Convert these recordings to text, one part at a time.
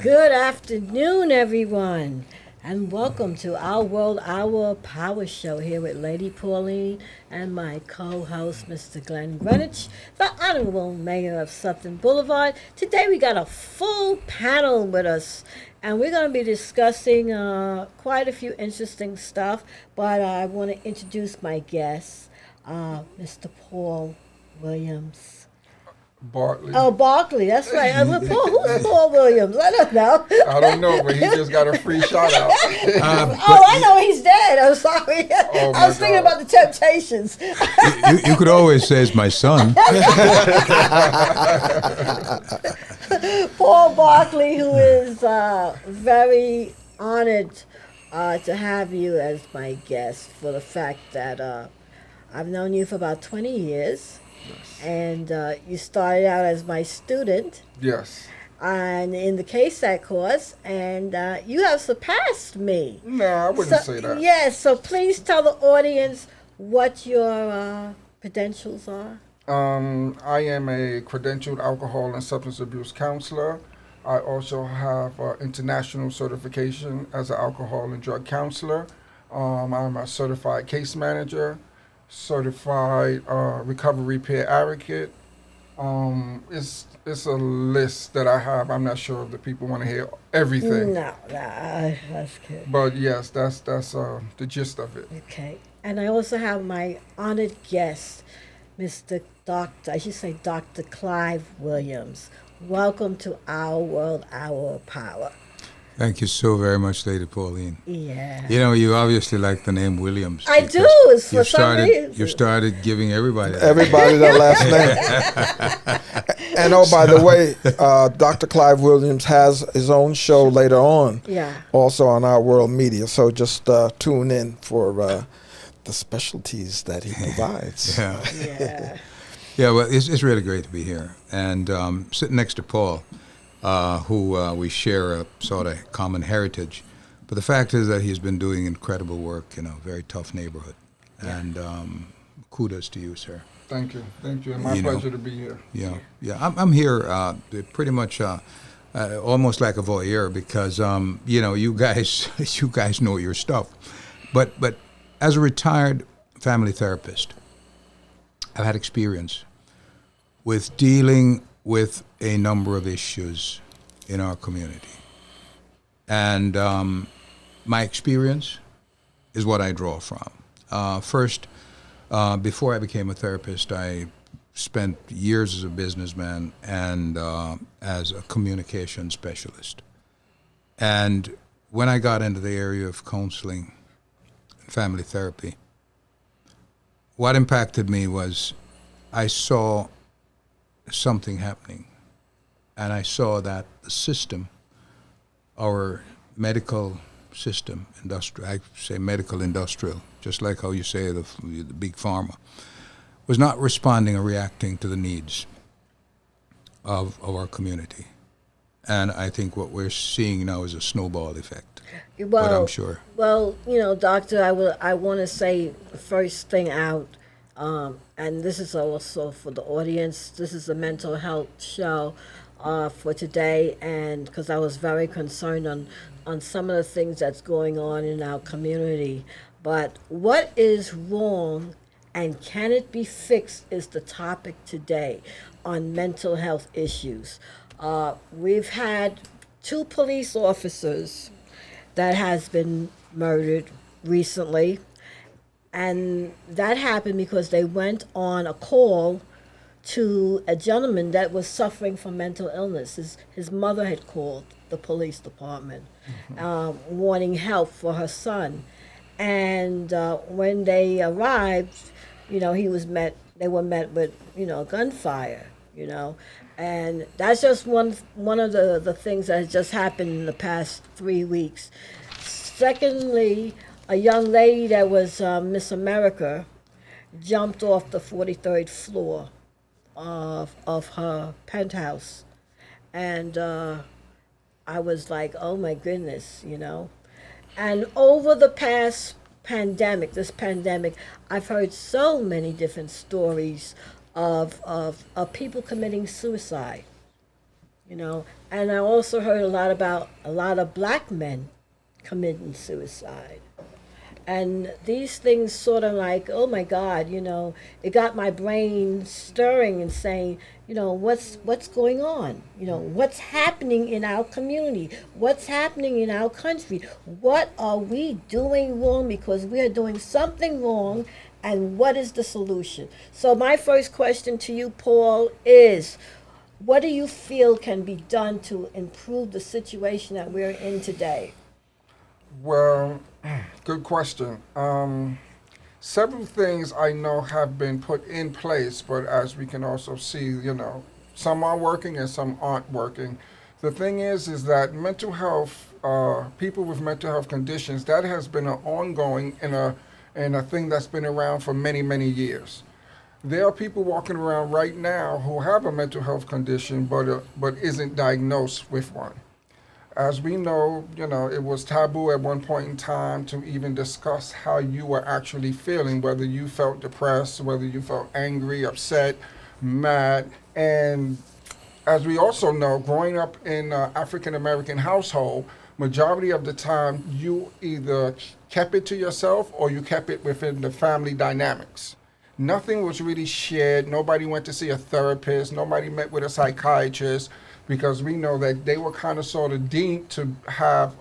Good afternoon, everyone, and welcome to Our World, Our Power Show here with Lady Pauline and my co-host, Mr. Glenn Greenwich, the Honorable Mayor of Sutton Boulevard. Today we got a full panel with us, and we're going to be discussing quite a few interesting stuff, but I want to introduce my guest, Mr. Paul Williams. Bartley. Oh, Barkley, that's right. Who's Paul Williams? I don't know. I don't know, but he just got a free shout out. Oh, I know he's dead. I'm sorry. Oh, I was my thinking God. about the Temptations. You could always say it's my son. Paul Barkley, who is very honored to have you as my guest for the fact that I've known you for about 20 years. Yes. And you started out as my student Yes. and in the KSAT course, and you have surpassed me. No, I wouldn't say that. Yes, so please tell the audience what your credentials are. I am a credentialed alcohol and substance abuse counselor. I also have international certification as an alcohol and drug counselor. I'm a certified case manager, certified recovery peer advocate. It's a list that I have. I'm not sure if the people want to hear everything. No, that's good. But yes, that's the gist of it. Okay. And I also have my honored guest, Mr. Doctor, I should say Dr. Clive Williams. Welcome to Our World, Our Power. Thank you so very much, Lady Pauline. Yeah. You know, you obviously like the name Williams. I because do, it's for some reason. You started giving everybody that. Everybody that last name. And oh, by the way, Dr. Clive Williams has his own show later on, Yeah. also on Our World Media. So just tune in for the specialties that he provides. Yeah, Yeah. yeah. Well, it's really great to be here, and sitting next to Paul, who we share a sort of common heritage. But the fact is that he's been doing incredible work in a very tough neighborhood, and kudos to you, sir. Thank you. Thank you. And my pleasure to be here. Yeah. I'm here pretty much almost like a voyeur because you guys know your stuff. But as a retired family therapist, I've had experience with dealing with a number of issues in our community, and my experience is what I draw from. First. Before I became a therapist, I spent years as a businessman and as a communication specialist. And when I got into the area of counseling and family therapy, what impacted me was I saw something happening. And I saw that the system, our medical system, industrial, I say medical industrial, just like how you say the big pharma, was not responding or reacting to the needs of our community. And I think what we're seeing now is a snowball effect. Well, but I'm sure. Well, Doctor, I want to say the first thing out, and this is also for the audience. This is a mental health show for today, and because I was very concerned on some of the things that's going on in our community. But what is wrong and can it be fixed is the topic today on mental health issues. We've had 2 police officers that has been murdered recently, and that happened because they went on a call to a gentleman that was suffering from mental illness. His mother had called the police department, wanting help for her son. And when they arrived, they were met with, gunfire, And that's just one of the things that has just happened in the past 3 weeks. Secondly, a young lady that was Miss America jumped off the 43rd floor of her penthouse. And I was like, oh my goodness, And over the past this pandemic, I've heard so many different stories of people committing suicide. you know. And I also heard a lot about a lot of black men committing suicide. And these things sort of like, oh my God, you know, it got my brain stirring and saying, you know, what's going on? You know, what's happening in our community? What's happening in our country? What are we doing wrong? Because we are doing something wrong, and what is the solution? So my first question to you, Paul, is what do you feel can be done to improve the situation that we're in today? Well, good question. Several things I know have been put in place, but as we can also see, you know, some are working and some aren't working. The thing is that mental health, people with mental health conditions, that has been an ongoing and a thing that's been around for many, many years. There are people walking around right now who have a mental health condition, but isn't diagnosed with one. As we know, you know, it was taboo at one point in time to even discuss how you were actually feeling, whether you felt depressed, whether you felt angry, upset, mad. And as we also know, growing up in an African American household, majority of the time you either kept it to yourself or you kept it within the family dynamics. Nothing was really shared. Nobody went to see a therapist. Nobody met with a psychiatrist, because we know that they were kind of sort of deemed to have,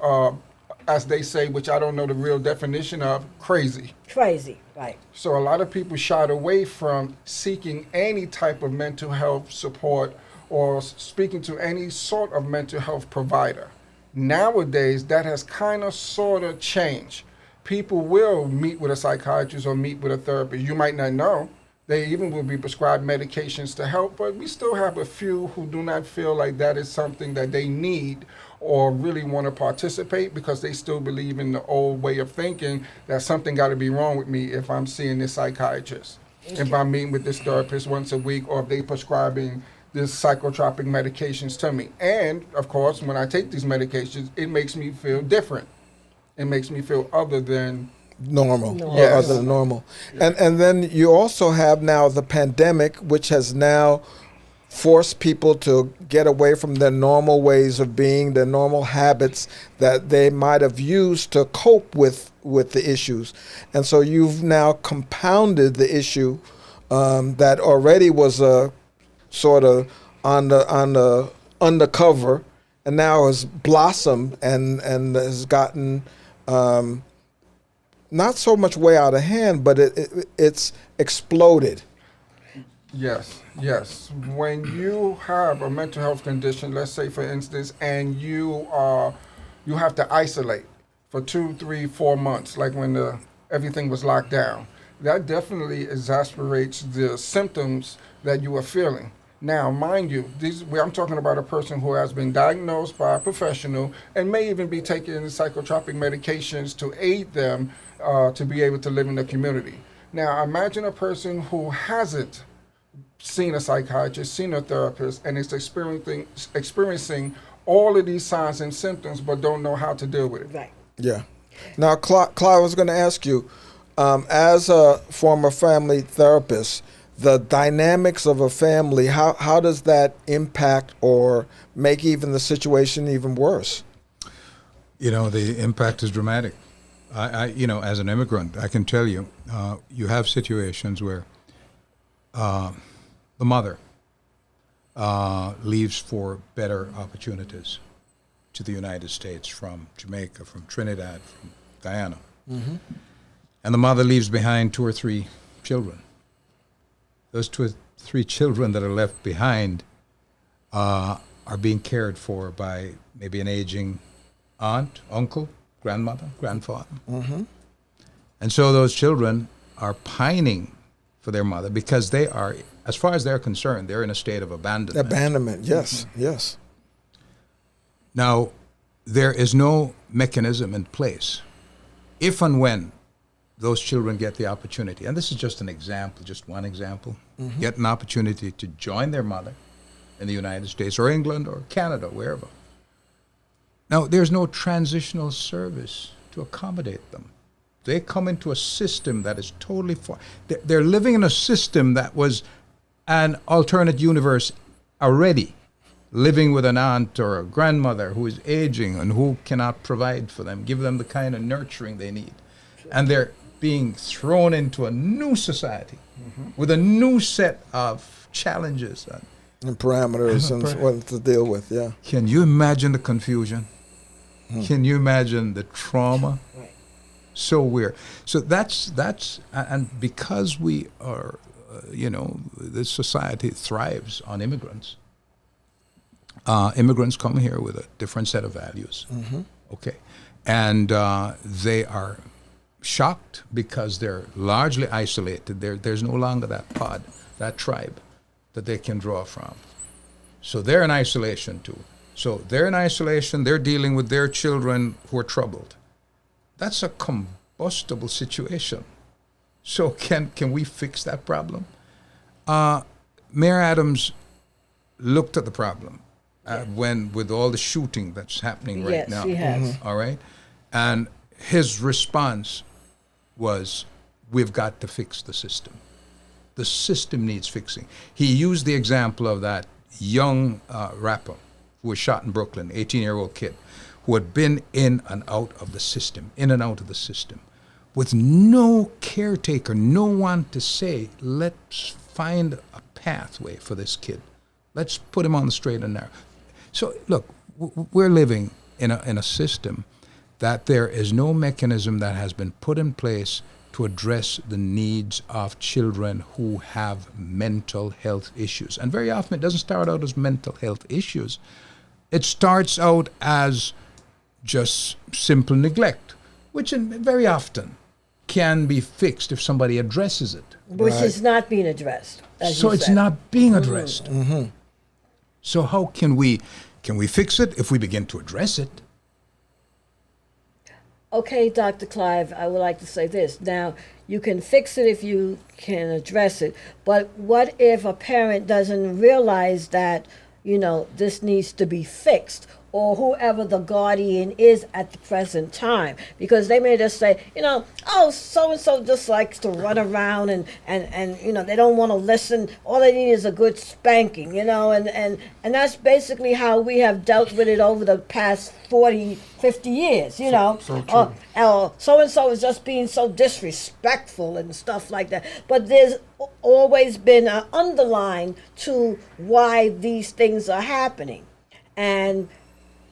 as they say, which I don't know the real definition of, crazy. Crazy, right. So a lot of people shied away from seeking any type of mental health support or speaking to any sort of mental health provider. Nowadays, that has kind of sort of changed. People will meet with a psychiatrist or meet with a therapist. You might not know. They even will be prescribed medications to help, but we still have a few who do not feel like that is something that they need or really want to participate, because they still believe in the old way of thinking that something got to be wrong with me if I'm seeing this psychiatrist, if I'm meeting with this therapist once a week, or if they prescribing this psychotropic medications to me. And of course, when I take these medications, it makes me feel different. It makes me feel other than normal, No. or Yes. other than normal. And then you also have now the pandemic, which has now forced people to get away from their normal ways of being, their normal habits that they might have used to cope with the issues. And so you've now compounded the issue that already was a sort of on the undercover, and now has blossomed and has gotten not so much way out of hand, but it's exploded. Yes, yes. When you have a mental health condition, let's say for instance, and you have to isolate for 2, 3, 4 months, like when everything was locked down, that definitely exasperates the symptoms that you are feeling. Now, mind you, I'm talking about a person who has been diagnosed by a professional and may even be taking psychotropic medications to aid them to be able to live in the community. Now, imagine a person who hasn't seen a psychiatrist, seen a therapist, and is experiencing all of these signs and symptoms, but don't know how to deal with it. Right. Yeah. Now, Clive, I was going to ask you, as a former family therapist, the dynamics of a family, how does that impact or make even the situation even worse? You know, the impact is dramatic. You know, as an immigrant, I can tell you, you have situations where the mother leaves for better opportunities to the United States from Jamaica, from Trinidad, from Guyana. Mm-hmm. And the mother leaves behind 2 or 3 children. Those 2 or 3 children that are left behind are being cared for by maybe an aging aunt, uncle, grandmother, grandfather. Mm-hmm. And so those children are pining for their mother because they are, as far as they're concerned, they're in a state of abandonment. Abandonment, yes, yes. Now, there is no mechanism in place if and when those children get the opportunity, and this is just an example, just one example, get an opportunity to join their mother in the United States or England or Canada, wherever. Now, there's no transitional service to accommodate them. They come into a system that is totally they're living in a system that was an alternate universe already. living with an aunt or a grandmother who is aging and who cannot provide for them, give them the kind of nurturing they need. And they're being thrown into a new society with a new set of challenges. And parameters and what to deal with, yeah. Can you imagine the confusion? Can you imagine the trauma? Right. So weird. So that's and because we are, this society thrives on immigrants. Immigrants come here with a different set of values. Okay, and they are shocked because they're largely isolated. There's no longer that pod, that tribe that they can draw from. So they're in isolation too. So they're in isolation, they're dealing with their children who are troubled. That's a combustible situation. So can we fix that problem? Mayor Adams looked at the problem when with all the shooting that's happening right Yes, now. he has. All right? And his response was, we've got to fix the system. The system needs fixing. He used the example of that young rapper who was shot in Brooklyn, 18-year-old kid, who had been in and out of the system, with no caretaker, no one to say, let's find a pathway for this kid. Let's put him on the straight and narrow. So, look, we're living in a system that there is no mechanism that has been put in place to address the needs of children who have mental health issues. And very often it doesn't start out as mental health issues. It starts out as just simple neglect, which very often can be fixed if somebody addresses it. Which is not being addressed. As So you it's said. not being addressed. So how can we fix it if we begin to address it? Okay, Dr. Clive, I would like to say this. Now, you can fix it if you can address it, but what if a parent doesn't realize that, this needs to be fixed, or whoever the guardian is at the present time? Because they may just say, oh, so-and-so just likes to run around and they don't want to listen. All they need is a good spanking, and that's basically how we have dealt with it over the past 40, 50 years, So true. So-and-so is just being so disrespectful and stuff like that. But there's always been an underline to why these things are happening. And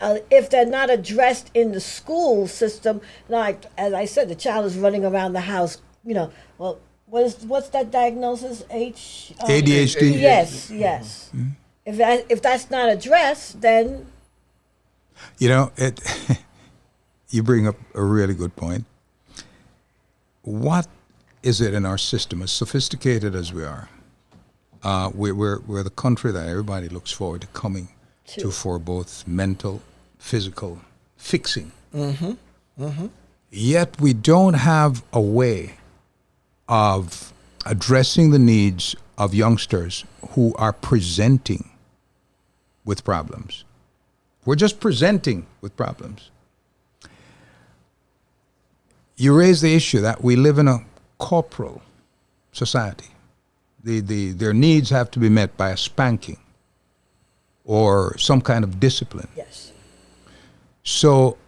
if they're not addressed in the school system, like as I said, the child is running around the house. Well, what's that diagnosis? ADHD. Yes. If that's not addressed, then You bring up a really good point. What is it in our system, as sophisticated as we are? We're the country that everybody looks forward to coming to for both mental, physical fixing. Yet we don't have a way of addressing the needs of youngsters who are presenting with problems. We're just presenting with problems. You raise the issue that we live in a corporal society. Their needs have to be met by a spanking or some kind of discipline. yes. So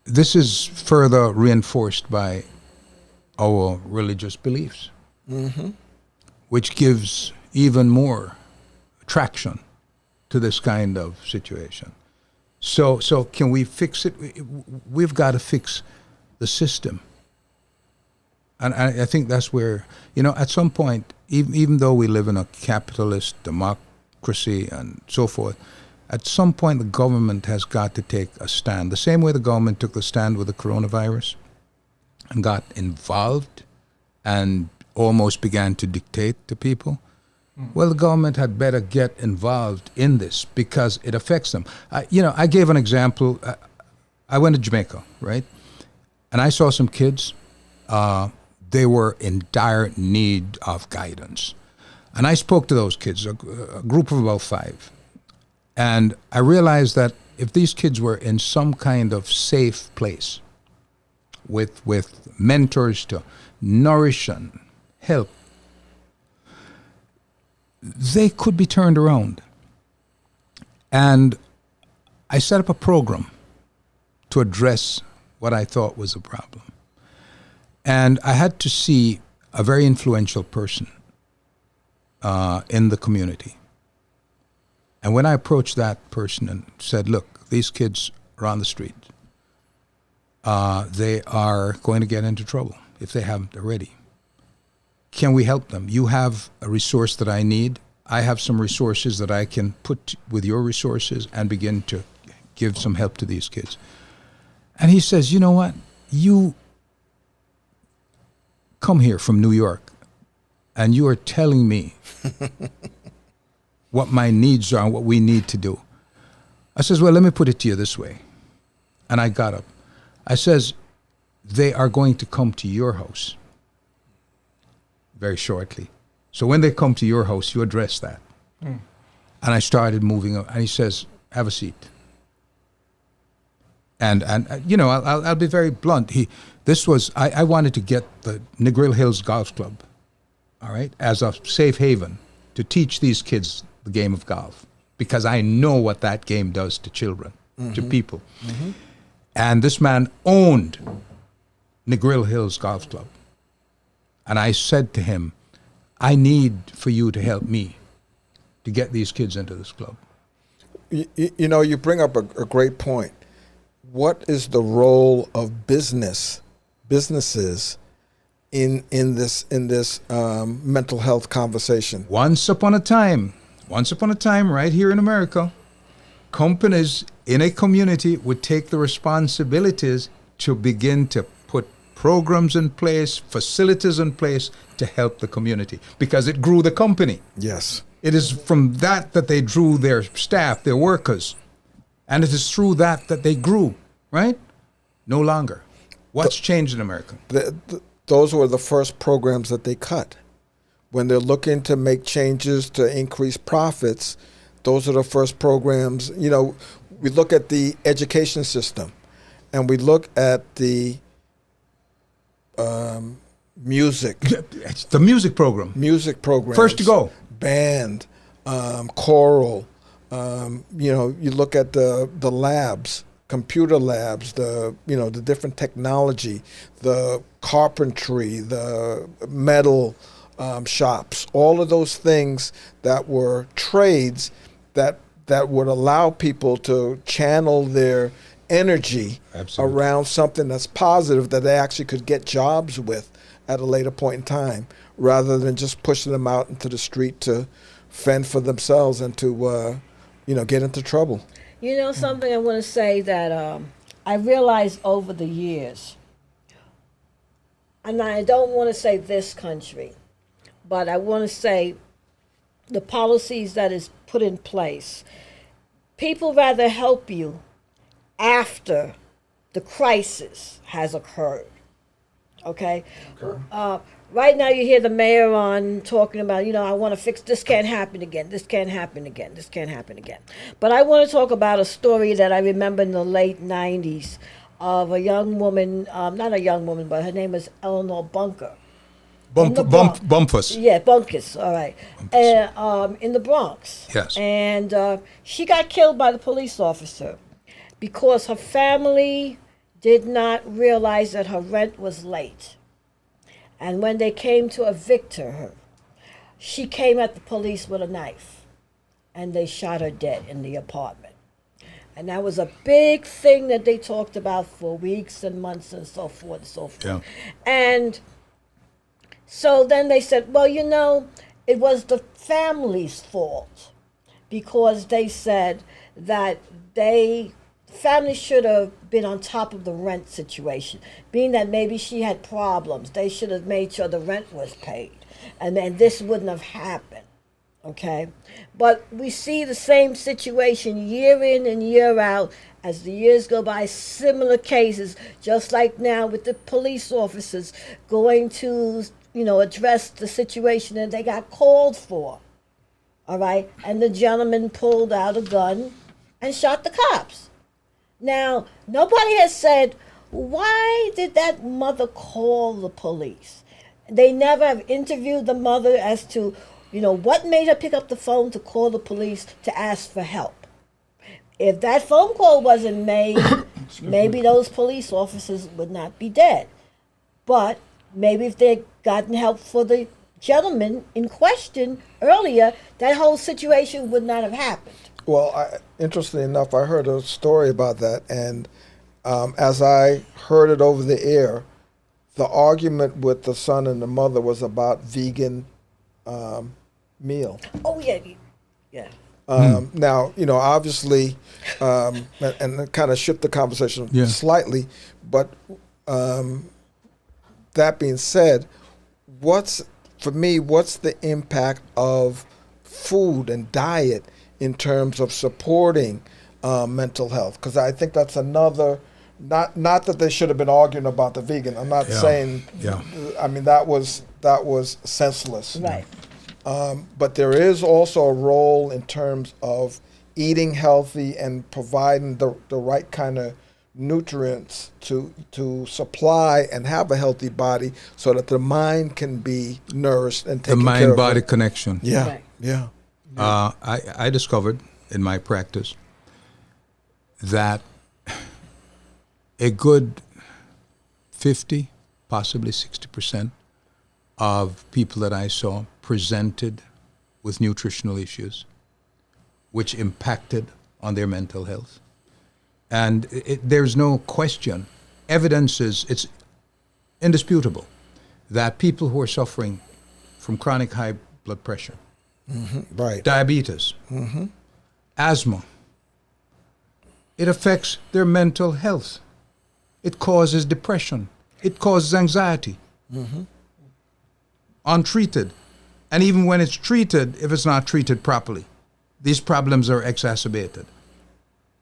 this is further reinforced by our religious beliefs, which gives even more traction to this kind of situation. So can we fix it? We've got to fix the system. And I think that's where, at some point, even though we live in a capitalist democracy and so forth, at some point the government has got to take a stand. The same way the government took the stand with the coronavirus and got involved and almost began to dictate to people. Well, the government had better get involved in this because it affects them. I gave an example. I went to Jamaica, right? And I saw some kids. They were in dire need of guidance. And I spoke to those kids, a group of about 5. And I realized that if these kids were in some kind of safe place with mentors to nourish and help, they could be turned around. And I set up a program to address what I thought was a problem. And I had to see a very influential person in the community. And when I approached that person and said, look, these kids are on the street. They are going to get into trouble if they haven't already. Can we help them? You have a resource that I need. I have some resources that I can put with your resources and begin to give some help to these kids. And he says, you know what? You come here from New York and you are telling me what my needs are and what we need to do. I says, well, let me put it to you this way. And I got up. I says, they are going to come to your house very shortly. So when they come to your house, you address that. And I started moving up. And he says, have a seat. And you know, I'll be very blunt. I wanted to get the Negril Hills Golf Club, all right, as a safe haven to teach these kids the game of golf, because I know what that game does to children, to people. And this man owned Negril Hills Golf Club. And I said to him, I need for you to help me to get these kids into this club. You know, you bring up a great point. What is the role of businesses in this mental health conversation? Once upon a time, right here in America, companies in a community would take the responsibilities to begin to put programs in place, facilities in place to help the community, because it grew the company. Yes. It is from that they drew their staff, their workers. And it is through that they grew, right? No longer. What's changed in America? Those were the first programs that they cut. When they're looking to make changes to increase profits, those are the first programs. You know, we look at the education system and we look at the music. The music program. Music programs. First to go. Band, choral. You know, you look at the labs, computer labs, the different technology, the carpentry, the metal shops, all of those things that were trades that would allow people to channel their energy Absolutely. around something that's positive that they actually could get jobs with at a later point in time, rather than just pushing them out into the street to fend for themselves and to get into trouble. You know something I want to say that I realized over the years, and I don't want to say this country, but I want to say the policies that is put in place. People rather help you after the crisis has occurred. Okay? Right now you hear the mayor on talking about, I want to fix, this can't happen again, this can't happen again, this can't happen again. But I want to talk about a story that I remember in the late 90s of a young woman, not a young woman, but her name was Eleanor Bunker. Bumpus. Yeah, Bunkus, all right. In the Bronx. Yes. And she got killed by the police officer because her family did not realize that her rent was late. And when they came to evict her, she came at the police with a knife, and they shot her dead in the apartment. And that was a big thing that they talked about for weeks and months and so forth and so forth. Yeah. And so then they said, well, it was the family's fault, because they said that family should have been on top of the rent situation, being that maybe she had problems. They should have made sure the rent was paid, and then this wouldn't have happened, okay? But we see the same situation year in and year out as the years go by, similar cases, just like now with the police officers going to, address the situation that they got called for, all right? And the gentleman pulled out a gun and shot the cops. Now, nobody has said, why did that mother call the police? They never have interviewed the mother as to, what made her pick up the phone to call the police to ask for help. if that phone call wasn't made, maybe those police officers would not be dead. But maybe if they'd gotten help for the gentleman in question earlier, that whole situation would not have happened. Well, interestingly enough, I heard a story about that, and as I heard it over the air, the argument with the son and the mother was about vegan meal. Oh, yeah. Yeah. Now, obviously, and kind of shift the conversation Yeah. slightly, but that being said, what's the impact of food and diet in terms of supporting mental health? Because I think that's another. Not that they should have been arguing about the vegan. I'm not Yeah. saying. Yeah. I mean, that was senseless. Right. But there is also a role in terms of eating healthy and providing the right kind of nutrients to supply and have a healthy body so that the mind can be nourished and The taken care of. mind-body connection. Yeah, Right. yeah. I discovered in my practice that a good 50, possibly 60% of people that I saw presented with nutritional issues, which impacted on their mental health. And there's no question. Evidence it's indisputable that people who are suffering from chronic high blood pressure, Right. diabetes, asthma, it affects their mental health. It causes depression. It causes anxiety. Untreated. And even when it's treated, if it's not treated properly, these problems are exacerbated.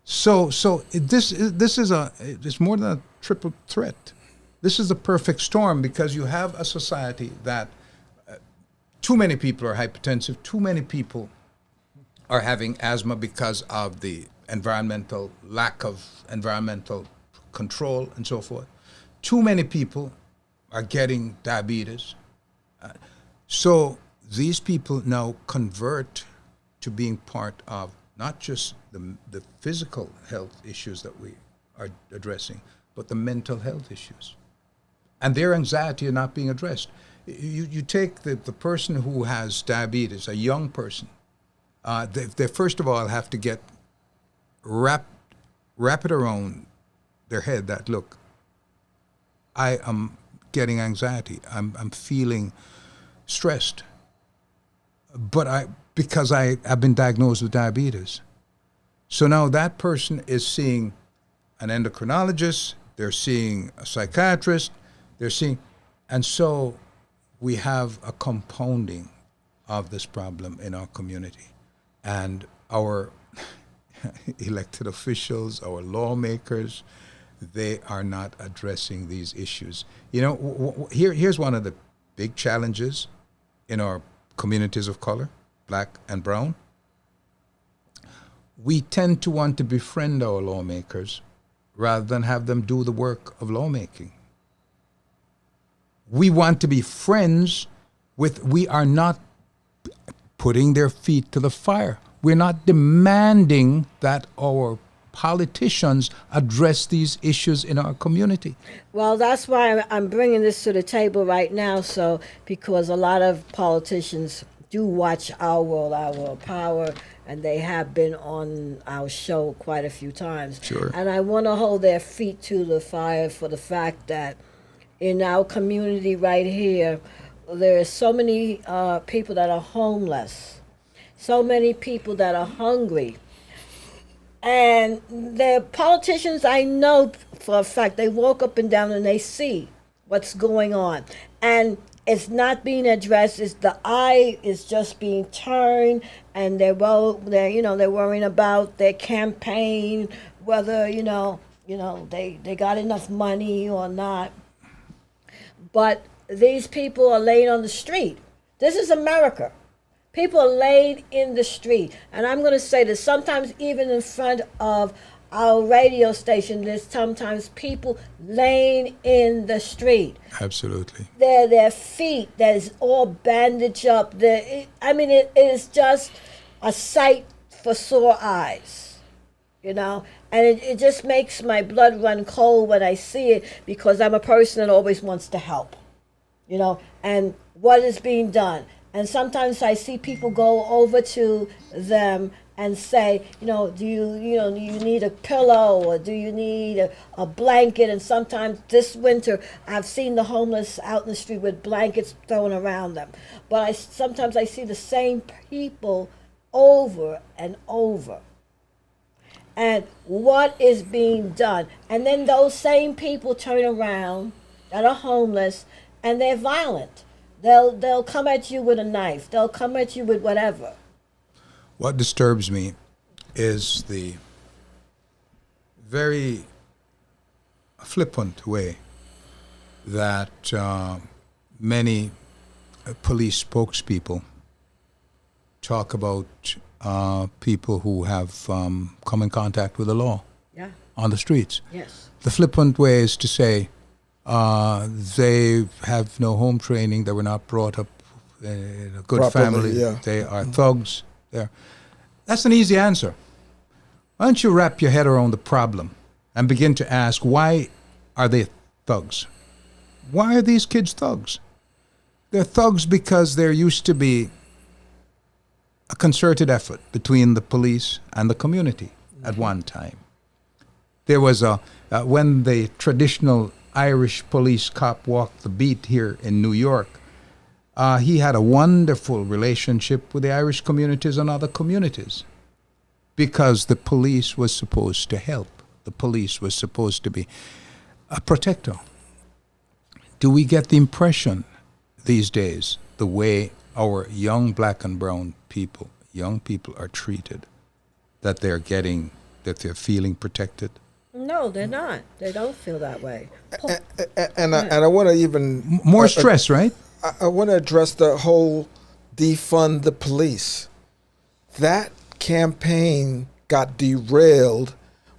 So this is it's more than a triple threat. This is the perfect storm because you have a society that too many people are hypertensive, too many people are having asthma because of the lack of environmental control and so forth. Too many people are getting diabetes. So these people now convert to being part of not just the physical health issues that we are addressing, but the mental health issues. And their anxiety are not being addressed. You take the person who has diabetes, a young person, they first of all have to get wrap it around their head that, look, I am getting anxiety. I'm feeling stressed. But because I've been diagnosed with diabetes. So now that person is seeing an endocrinologist, they're seeing a psychiatrist, and so we have a compounding of this problem in our community. And our elected officials, our lawmakers, they are not addressing these issues. Here's one of the big challenges in our communities of color, black and brown. We tend to want to befriend our lawmakers rather than have them do the work of lawmaking. We want to be friends we are not putting their feet to the fire. We're not demanding that our politicians address these issues in our community. Well, that's why I'm bringing this to the table right now. So, because a lot of politicians do watch Our World, Our World Power, and they have been on our show quite a few times. Sure. And I want to hold their feet to the fire for the fact that in our community right here, there are so many people that are homeless, so many people that are hungry. And the politicians, I know for a fact, they walk up and down and they see what's going on. And it's not being addressed. The eye is just being turned, and they're worrying about their campaign, whether they got enough money or not. But these people are laying on the street. This is America. People are laid in the street. And I'm going to say that sometimes even in front of our radio station, there's sometimes people laying in the street. Absolutely. Their feet that is all bandaged up. It is just a sight for sore eyes. you know, and it just makes my blood run cold when I see it, because I'm a person that always wants to help, you know, and what is being done. And sometimes I see people go over to them and say, you know, do you need a pillow, or do you need a blanket? And sometimes this winter, I've seen the homeless out in the street with blankets thrown around them. But sometimes I see the same people over and over. And what is being done? And then those same people turn around that are homeless, and they're violent. They'll come at you with a knife. They'll come at you with whatever. What disturbs me is the very flippant way that many police spokespeople talk about people who have come in contact with the law Yeah. on the streets. Yes. The flippant way is to say they have no home training, they were not brought up in a good Properly, family, yeah. they are thugs. That's an easy answer. Why don't you wrap your head around the problem and begin to ask, why are they thugs? Why are these kids thugs? They're thugs because there used to be a concerted effort between the police and the community at one time. There was when the traditional Irish police cop walked the beat here in New York, he had a wonderful relationship with the Irish communities and other communities, because the police was supposed to help. The police was supposed to be a protector. Do we get the impression these days, the way our young black and brown people, young people are treated, that they're feeling protected? No, they're not. They don't feel that way. And I want to even More stress, right? I want to address the whole defund the police. That campaign got derailed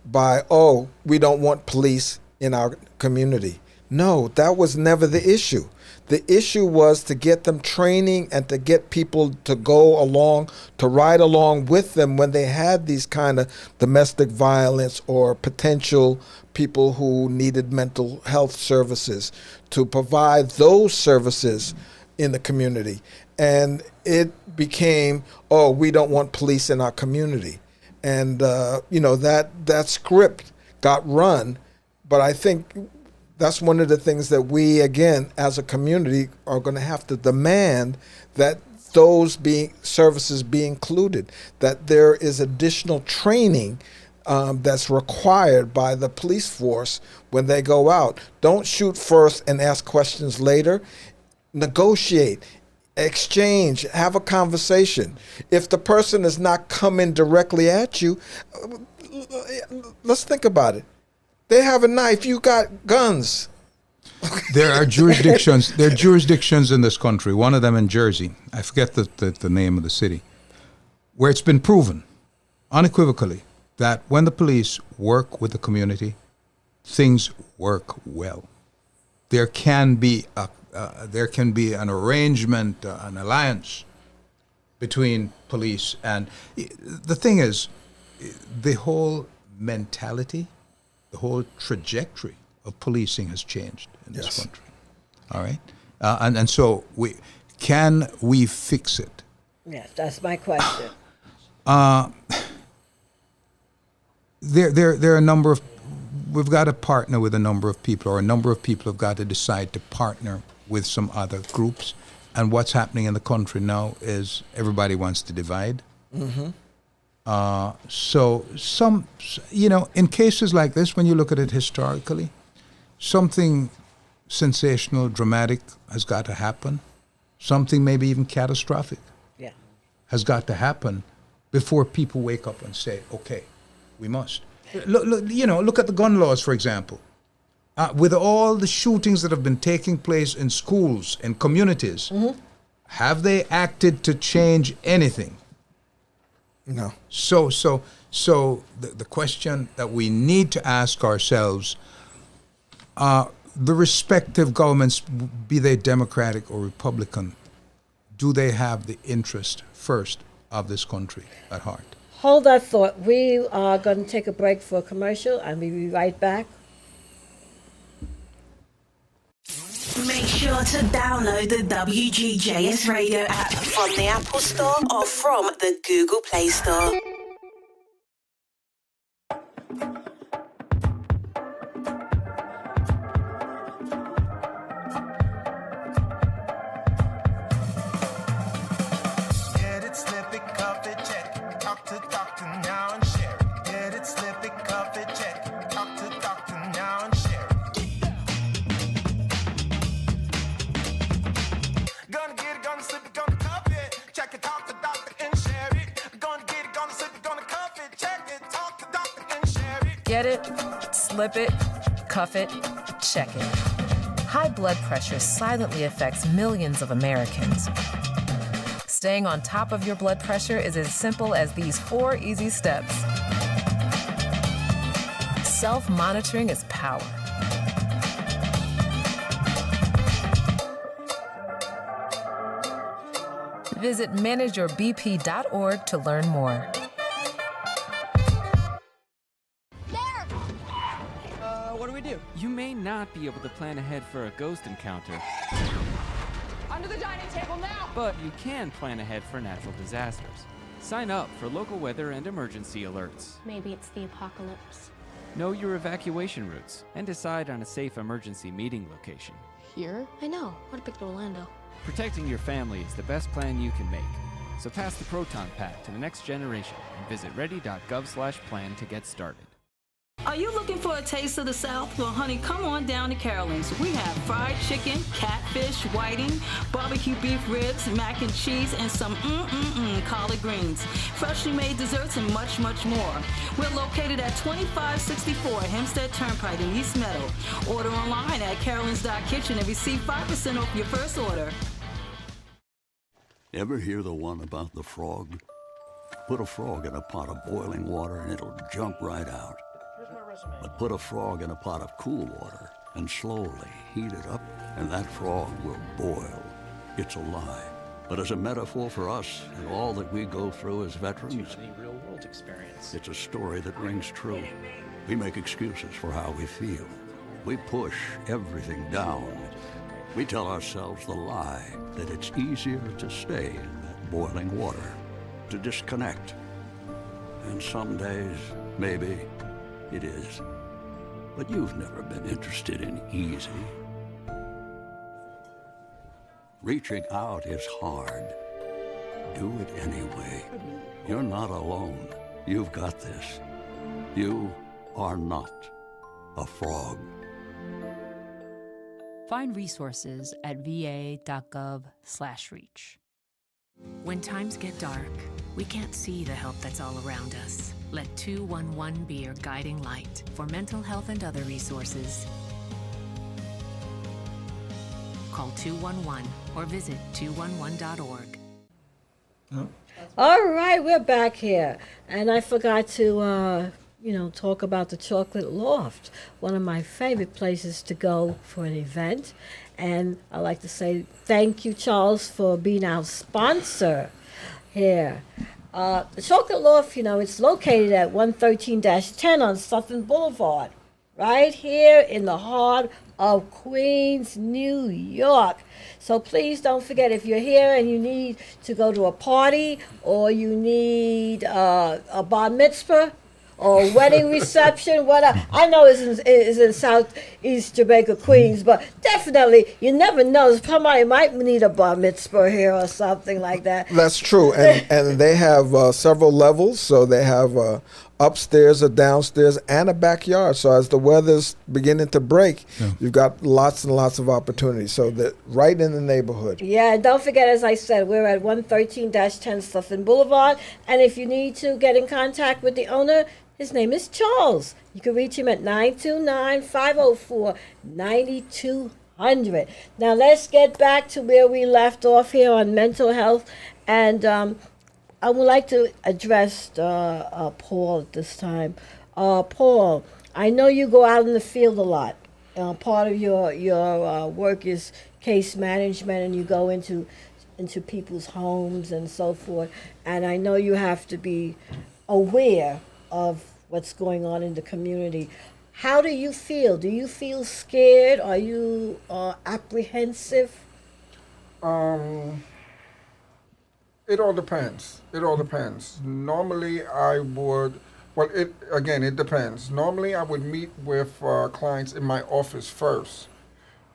by, oh, we don't want police in our community. No, that was never the issue. The issue was to get them training and to get people to go along, to ride along with them when they had these kind of domestic violence or potential people who needed mental health services, to provide those services in the community. And it became, oh, we don't want police in our community. And, that script got run. But I think that's one of the things that we, again, as a community, are going to have to demand, that those services be included, that there is additional training that's required by the police force when they go out. Don't shoot first and ask questions later. Negotiate, exchange, have a conversation. If the person is not coming directly at you, let's think about it. They have a knife, you got guns. There are jurisdictions in this country, one of them in Jersey, I forget the name of the city, where it's been proven unequivocally that when the police work with the community, things work well. There can be an arrangement, an alliance between police and the thing is, the whole mentality, the whole trajectory of policing has changed in this country. All right, and so can we fix it? Yes, that's my question. There are a number of, we've got to partner with a number of people, or a number of people have got to decide to partner with some other groups. And what's happening in the country now is everybody wants to divide. Mm-hmm. So in cases like this, when you look at it historically, something sensational, dramatic has got to happen. Something maybe even catastrophic has got to happen before people wake up and say, okay, we must. Look at the gun laws, for example. With all the shootings that have been taking place in schools and communities, have they acted to change anything? No. So the question that we need to ask ourselves, the respective governments, be they Democratic or Republican, do they have the interest first of this country at heart? hold that thought. We are going to take a break for a commercial, and we'll be right back. Make sure to download the WGJS Radio app from the Apple Store or from the Google Play Store. Get it, slip it, cuff it, check it. Talk to doctor now and share it. Get it, slip it, cuff it, check it. Talk to doctor now and share it. Gonna get it, gonna slip it, gonna cuff it. Check it, talk to doctor and share it. Gonna get it, gonna slip it, gonna cuff it. Check it, talk to doctor and share it. Get it, slip it, cuff it, check it. High blood pressure silently affects millions of Americans. Staying on top of your blood pressure is as simple as these 4 easy steps. Self-monitoring is power. Visit manageyourbp.org to learn more. What do we do? You may not be able to plan ahead for a ghost encounter, Under the dining table now! but you can plan ahead for natural disasters. Sign up for local weather and emergency alerts. Maybe it's the apocalypse. Know your evacuation routes and decide on a safe emergency meeting location. Here? I know. I'd pick Orlando. Protecting your family is the best plan you can make. So pass the Proton Pack to the next generation and visit ready.gov/plan to get started. Are you looking for a taste of the South? Well, honey, come on down to Carolyn's. We have fried chicken, catfish, whiting, barbecue beef ribs, mac and cheese, and some collard greens, freshly made desserts, and much, much more. We're located at 2564 Hempstead Turnpike in East Meadow. Order online at carolyns.kitchen and receive 5% off your first order. Ever hear the one about the frog? Put a frog in a pot of boiling water and it'll jump right out. But put a frog in a pot of cool water and slowly heat it up, and that frog will boil. It's a lie. But as a metaphor for us and all that we go through as veterans, real-world experience. it's a story that rings true. We make excuses for how we feel. We push everything down. We tell ourselves the lie that it's easier to stay in that boiling water, to disconnect. And some days, maybe, it is. But you've never been interested in easy. Reaching out is hard. Do it anyway. You're not alone. You've got this. You are not a frog. Find resources at va.gov/reach. When times get dark, we can't see the help that's all around us. Let 211 be your guiding light for mental health and other resources. Call 211 or visit 211.org. All right, we're back here. And I forgot to, talk about the Chocolate Loft, one of my favorite places to go for an event. And I'd like to say thank you, Charles, for being our sponsor here. The Chocolate Loft, it's located at 113-10 on Sutton Boulevard, right here in the heart of Queens, New York. So please don't forget, if you're here and you need to go to a party or you need a bar mitzvah or wedding reception, whatever. I know it's in Southeast Jamaica, Queens, but definitely, you never know. Somebody might need a bar mitzvah here or something like that. That's true, and they have several levels. So they have upstairs, a downstairs, and a backyard. So as the weather's beginning to break, you've got lots and lots of opportunities. So that right in the neighborhood. Yeah, and don't forget, as I said, we're at 113-10 Sutton Boulevard. And if you need to get in contact with the owner, his name is Charles. You can reach him at 929-504-9200. Now let's get back to where we left off here on mental health. And I would like to address Paul at this time. Paul, I know you go out in the field a lot. Part of your work is case management, and you go into people's homes and so forth. And I know you have to be aware of what's going on in the community. How do you feel? Do you feel scared? Are you apprehensive? It all depends. It all depends. Normally, I would. Well, it depends. Normally, I would meet with clients in my office first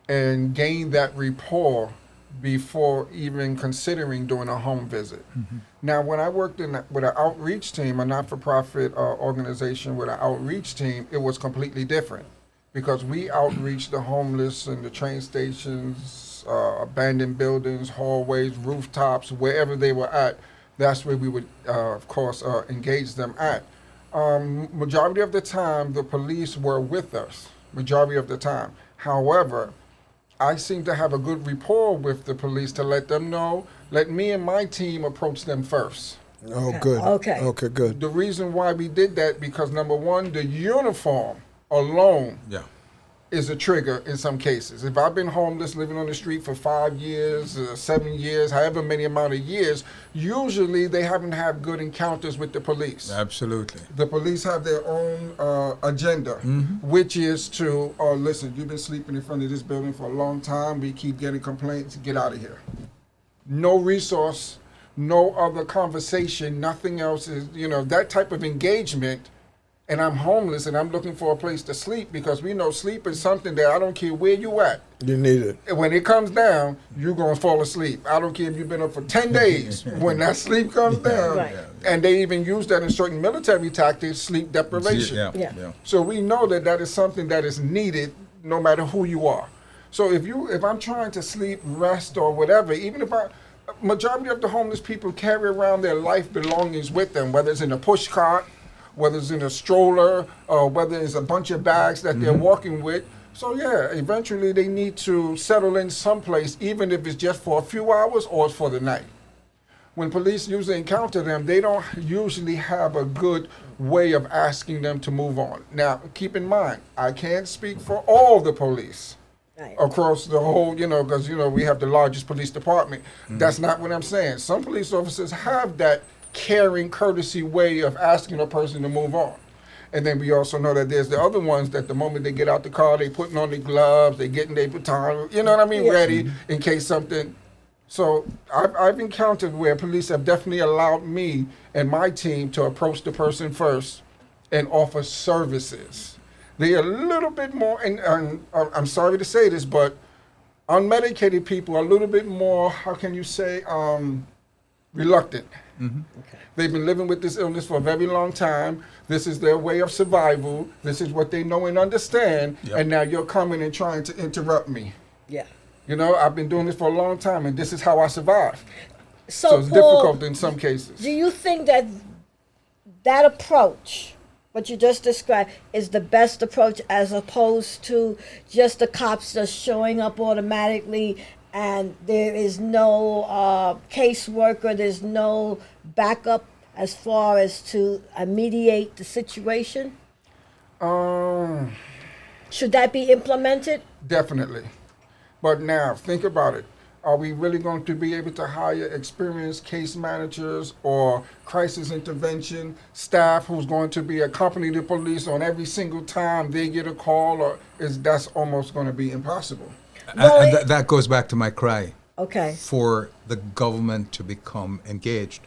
and gain that rapport before even considering doing a home visit. Now, when I worked with an outreach team, a not-for-profit organization with an outreach team, it was completely different because we outreach the homeless in the train stations, abandoned buildings, hallways, rooftops, wherever they were at. That's where we would, of course, engage them at. Majority of the time, the police were with us. Majority of the time. However, I seem to have a good rapport with the police to let them know, let me and my team approach them first. Oh, good. Okay, good. The reason why we did that, because number one, the uniform alone is a trigger in some cases. If I've been homeless, living on the street for 5 years, 7 years, however many amount of years, usually they haven't had good encounters with the police. Absolutely. The police have their own agenda, which is to, listen, you've been sleeping in front of this building for a long time. We keep getting complaints. Get out of here. No resource, no other conversation, nothing else is, that type of engagement. And I'm homeless and I'm looking for a place to sleep because we know sleep is something that I don't care where you at. You need it. When it comes down, you're going to fall asleep. I don't care if you've been up for 10 days. When that sleep comes down, and they even use that in certain military tactics, sleep deprivation. So we know that is something that is needed no matter who you are. So if I'm trying to sleep, rest, or whatever, even if majority of the homeless people carry around their life belongings with them, whether it's in a push cart, whether it's in a stroller, or whether it's a bunch of bags that they're walking with. So eventually they need to settle in someplace, even if it's just for a few hours or it's for the night. When police usually encounter them, they don't usually have a good way of asking them to move on. Now, keep in mind, I can't speak for all the police across the whole, because, we have the largest police department. That's not what I'm saying. Some police officers have that caring, courtesy way of asking a person to move on. And then we also know that there's the other ones that the moment they get out the car, they putting on their gloves, they getting their baton, ready in case something. So I've encountered where police have definitely allowed me and my team to approach the person first and offer services. They're a little bit more, and I'm sorry to say this, but unmedicated people are a little bit more, how can you say, reluctant. They've been living with this illness for a very long time. This is their way of survival. This is what they know and understand. And now you're coming and trying to interrupt me. I've been doing this for a long time, and this is how I survive. So it's Paul, difficult in some cases. Do you think that approach, what you just described, is the best approach as opposed to just the cops just showing up automatically and there is no caseworker, there's no backup as far as to mediate the situation? Should that be implemented? Definitely. But now, think about it. Are we really going to be able to hire experienced case managers or crisis intervention staff who's going to be accompany the police on every single time they get a call, or that's almost going to be impossible? Well, and that goes back to my cry for the government to become engaged,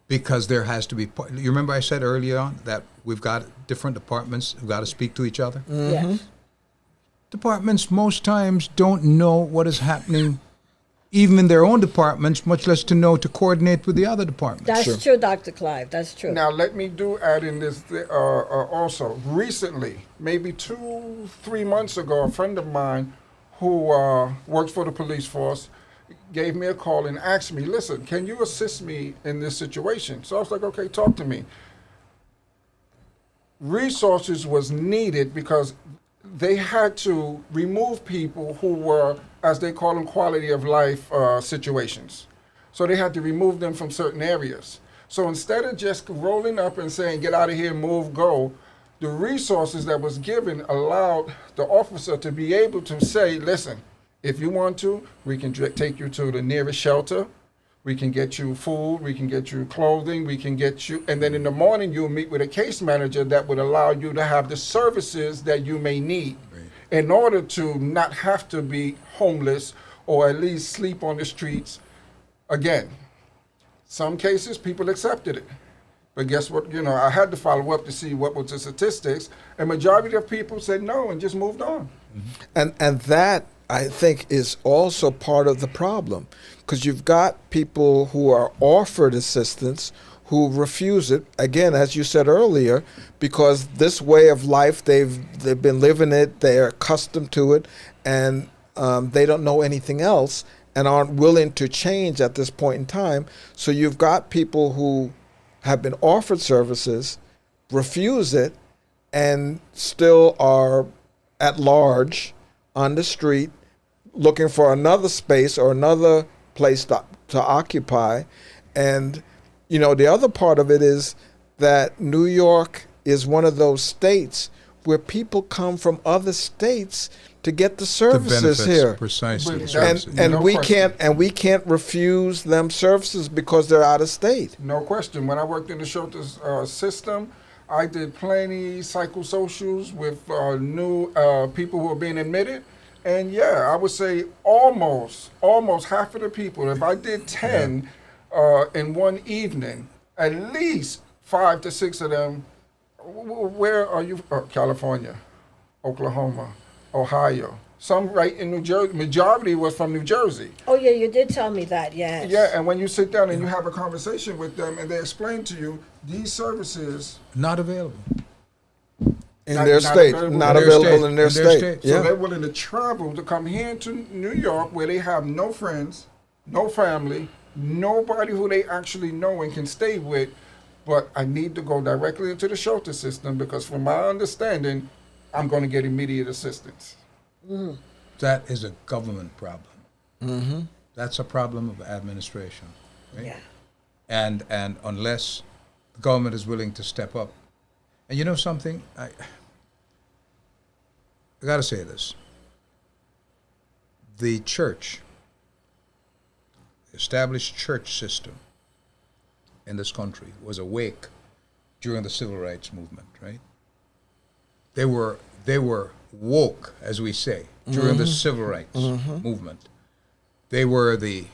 because there has to be. You remember I said earlier on that we've got different departments who've got to speak to each other? Yes. Departments most times don't know what is happening even in their own departments, much less to know to coordinate with the other departments. That's true, Dr. Clive. That's true. Now, let me add in this also. Recently, maybe 2-3 months ago, a friend of mine who works for the police force gave me a call and asked me, listen, can you assist me in this situation? So I was like, okay, talk to me. Resources was needed because they had to remove people who were, as they call them, quality of life situations. So they had to remove them from certain areas. So instead of just rolling up and saying, get out of here, move, go, the resources that was given allowed the officer to be able to say, listen, if you want to, we can take you to the nearest shelter. We can get you food, we can get you clothing, we can get you, and then in the morning you'll meet with a case manager that would allow you to have the services that you may need in order to not have to be homeless or at least sleep on the streets. Again, some cases people accepted it. But guess what? You know, I had to follow up to see what was the statistics, and majority of people said no and just moved on. And that, I think, is also part of the problem, because you've got people who are offered assistance who refuse it, again, as you said earlier, because this way of life, they've been living it, they're accustomed to it, and they don't know anything else and aren't willing to change at this point in time. So you've got people who have been offered services, refuse it, and still are at large on the street looking for another space or another place to occupy. And, you know, the other part of it is that New York is one of those states where people come from other states to get the services benefits, here. precisely. No We can't refuse them services because they're out of state. No question. When I worked in the shelters system, I did plenty psychosocials with new people who are being admitted. And yeah, I would say almost half of the people, if I did 10 in one evening, at least 5 to 6 of them, where are you? California, Oklahoma, Ohio. Some right in New Jersey. Majority was from New Jersey. Oh yeah, you did tell me that. Yes. Yeah, and when you sit down and you have a conversation with them, and they explain to you these services not available in their state, not available in their state. So they're willing to travel to come here to New York, where they have no friends, no family, nobody who they actually know and can stay with. But I need to go directly into the shelter system because, from my understanding, I'm going to get immediate assistance. Mm. That is a government problem. Mm-hmm. That's a problem of administration. Right? Yeah. And unless the government is willing to step up. And you know something? I got to say this. The church, the established church system in this country was awake during the civil rights movement, right? They were woke, as we say, during the civil rights movement. They were the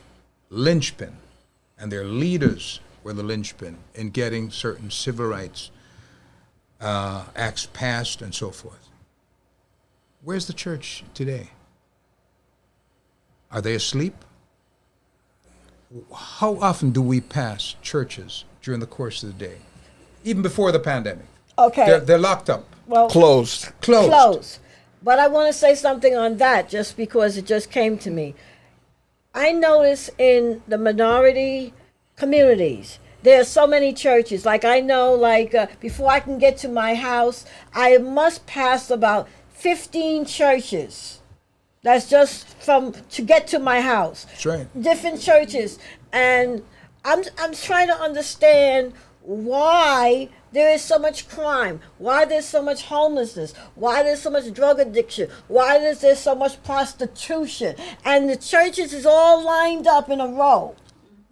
linchpin, and their leaders were the linchpin in getting certain civil rights acts passed and so forth. Where's the church today? Are they asleep? How often do we pass churches during the course of the day, even before the pandemic? Okay. They're locked up. Well, Closed. But I want to say something on that just because it just came to me. I notice in the minority communities, there are so many churches. Like I know, before I can get to my house, I must pass about 15 churches. That's just to get to my house. That's right. Different churches. And I'm trying to understand why there is so much crime, why there's so much homelessness, why there's so much drug addiction, why there's so much prostitution, and the churches is all lined up in a row.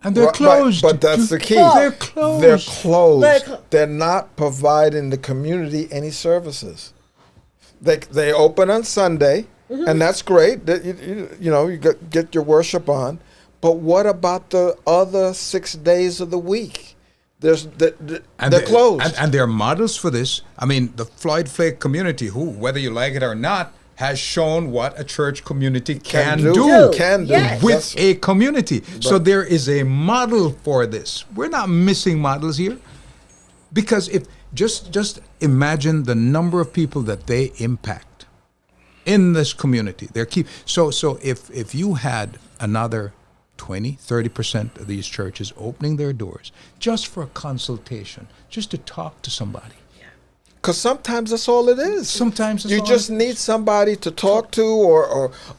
And they're closed. But that's the key. They're closed. They're closed. They're not providing the community any services. They open on Sunday, and that's great. You get your worship on. But what about the other 6 days of the week? They're closed. And there are models for this. I mean, the Floyd Flake community, who, whether you like it or not, has shown what a church community can do Yes. with a community. So there is a model for this. We're not missing models here. Because if just imagine the number of people that they impact in this community. So if you had another 20-30% of these churches opening their doors just for a consultation, just to talk to somebody. Because sometimes that's all it is. Sometimes you just need somebody to talk to,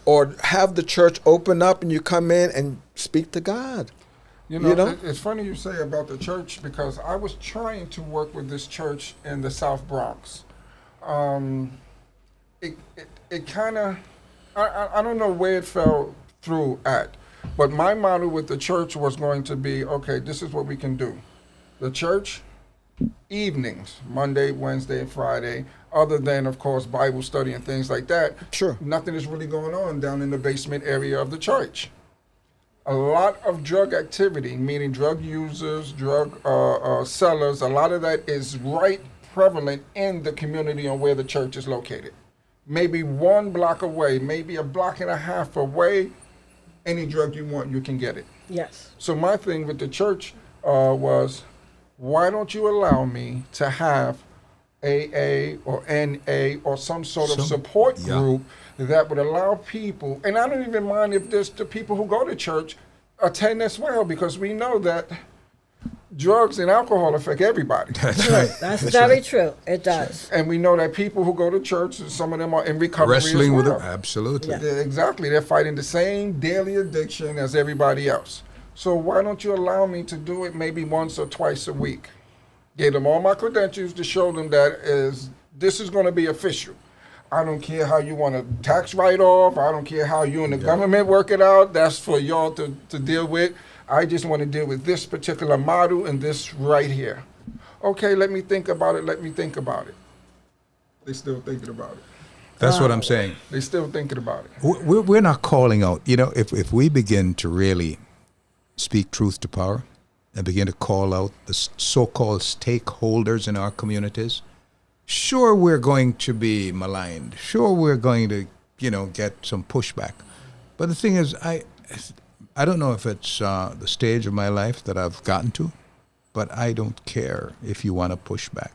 or have the church open up and you come in and speak to God. You know? It's funny you say about the church, because I was trying to work with this church in the South Bronx. It kind of, I don't know where it fell through at, But my model with the church was going to be, okay, this is what we can do. The church, evenings, Monday, Wednesday, and Friday, other than, of course, Bible study and things like that. Sure. Nothing is really going on down in the basement area of the church. A lot of drug activity, meaning drug users, drug sellers, a lot of that is right prevalent in the community on where the church is located. Maybe 1 block away, maybe a block and a half away, any drug you want, you can get it. Yes. So my thing with the church was, why don't you allow me to have AA or NA or some sort of support group that would allow people, and I don't even mind if there's the people who go to church attend as well, because we know that drugs and alcohol affect everybody. That's right. That's very true. It does. And we know that people who go to church, some of them are in recovery Wrestling as well. with it, absolutely. Exactly. They're fighting the same daily addiction as everybody else. So why don't you allow me to do it maybe once or twice a week? Gave them all my credentials to show them this is going to be official. I don't care how you want a tax write-off. I don't care how you and the government work it out. That's for y'all to deal with. I just want to deal with this particular model and this right here. Okay, let me think about it. Let me think about it. They still thinking about it. That's what I'm saying. They still thinking about it. We're not calling out. You know, if we begin to really speak truth to power and begin to call out the so-called stakeholders in our communities, sure, we're going to be maligned. Sure, we're going to, get some pushback. But the thing is, I don't know if it's the stage of my life that I've gotten to, but I don't care if you want to push back.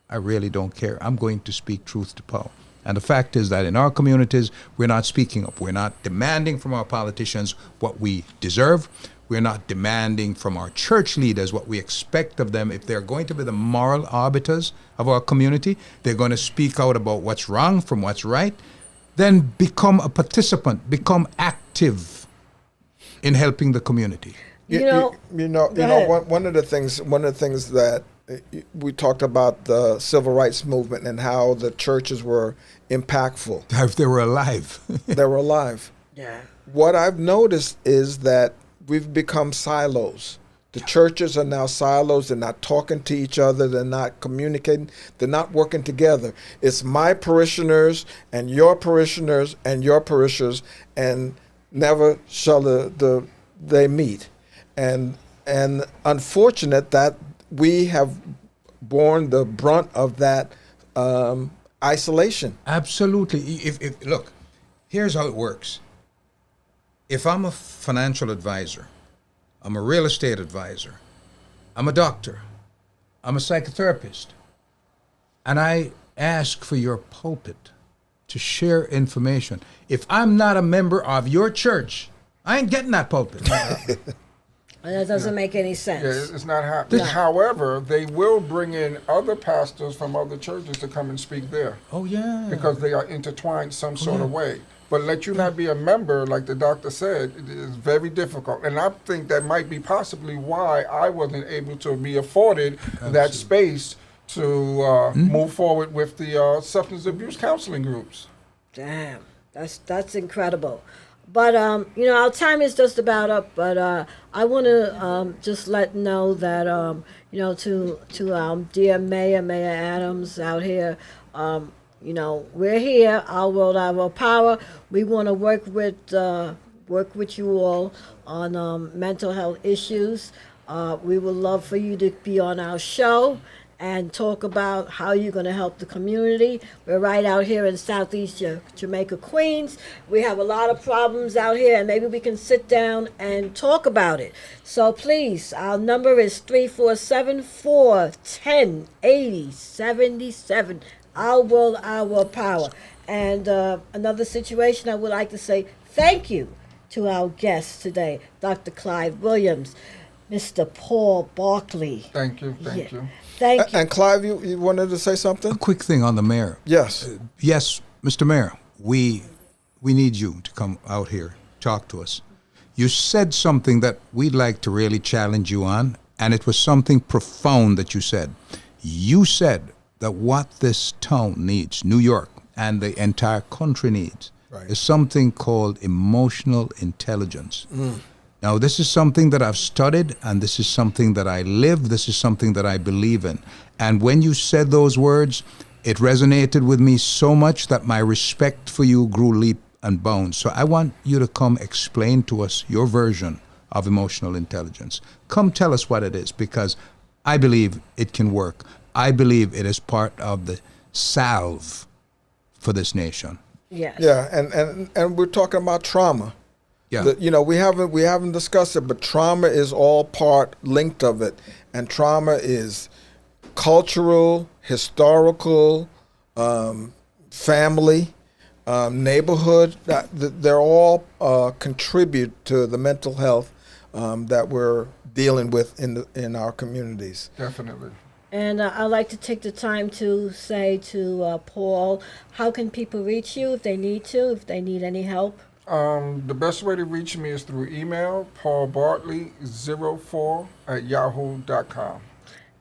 I really don't care. I'm going to speak truth to power. And the fact is that in our communities, we're not speaking up. We're not demanding from our politicians what we deserve. We're not demanding from our church leaders what we expect of them. If they're going to be the moral arbiters of our community, they're going to speak out about what's wrong from what's right, then become a participant, become active in helping the community. One of the things that we talked about the civil rights movement and how the churches were impactful. If they were alive. They were alive. Yeah. What I've noticed is that we've become silos. The churches are now silos. They're not talking to each other. They're not communicating. They're not working together. It's my parishioners and your parishioners and your parishioners, and never shall they meet. And unfortunate that we have borne the brunt of that isolation. Absolutely. If look, here's how it works. If I'm a financial advisor, I'm a real estate advisor, I'm a doctor, I'm a psychotherapist, and I ask for your pulpit to share information, if I'm not a member of your church, I ain't getting that pulpit. And that doesn't make any sense. Yeah, it's not happening. However, they will bring in other pastors from other churches to come and speak there. Oh, yeah. Because they are intertwined some sort of way. But let you not be a member, like the doctor said, it is very difficult. And I think that might be possibly why I wasn't able to be afforded that space to move forward with the substance abuse counseling groups. Damn, that's incredible. But, our time is just about up, but I want to just let know that, to dear Mayor Adams out here, we're here, Our World, Our Power. We want to work with you all on mental health issues. We would love for you to be on our show and talk about how you're going to help the community. We're right out here in Southeast Jamaica, Queens. We have a lot of problems out here, and maybe we can sit down and talk about it. So please, our number is 347-410-8077. Our World, Our Power. And another situation, I would like to say thank you to our guests today, Dr. Clive Williams, Mr. Paul Barkley. Thank you. Thank you. And Clive, you wanted to say something? A quick thing on the mayor. Yes. Yes, Mr. Mayor, we need you to come out here, talk to us. You said something that we'd like to really challenge you on, and it was something profound that you said. You said that what this town needs, New York, and the entire country needs, is something called emotional intelligence. Now, this is something that I've studied, and this is something that I live, this is something that I believe in. And when you said those words, it resonated with me so much that my respect for you grew leap and bounds. So I want you to come explain to us your version of emotional intelligence. Come tell us what it is, because I believe it can work. I believe it is part of the salve for this nation. Yes. Yeah, and we're talking about trauma. Yeah. You know, we haven't discussed it, but trauma is all part linked of it, and trauma is cultural, historical, family, neighborhood. They're all contribute to the mental health that we're dealing with in our communities. Definitely. And I'd like to take the time to say to Paul, how can people reach you if they need to, if they need any help? The best way to reach me is through email, paulbartley04@yahoo.com.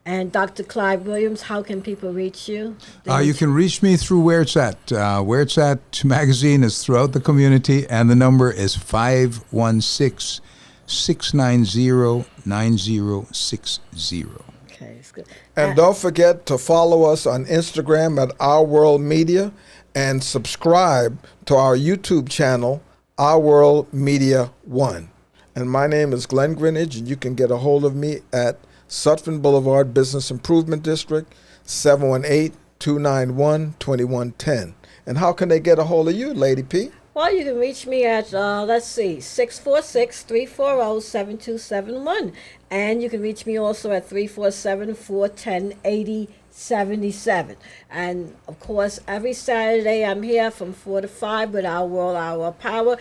And Dr. Clive Williams, how can people reach you? You can reach me through Where It's At. Where It's At magazine is throughout the community, and the number is 516-690-9060. Okay, it's good. And don't forget to follow us on Instagram at Our World Media, and subscribe to our YouTube channel, Our World Media 1. And my name is Glenn Greenidge, and you can get a hold of me at Sutphin Boulevard Business Improvement District, 718-291-2110. And how can they get a hold of you, Lady P? Well, you can reach me at, 646-340-7271. And you can reach me also at 347-410-8077. And, of course, every Saturday I'm here from 4 to 5 with Our World, Our Power.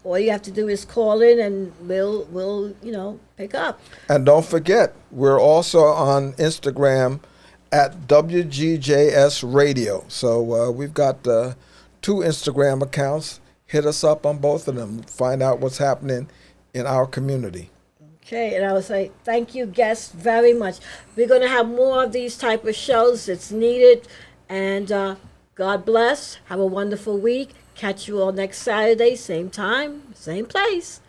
All you have to do is call in and we'll pick up. And don't forget, we're also on Instagram at WGJS Radio. So we've got 2 Instagram accounts. Hit us up on both of them. Find out what's happening in our community. Okay, and I would say thank you, guests, very much. We're going to have more of these type of shows. It's needed. And God bless. Have a wonderful week. Catch you all next Saturday, same time, same place.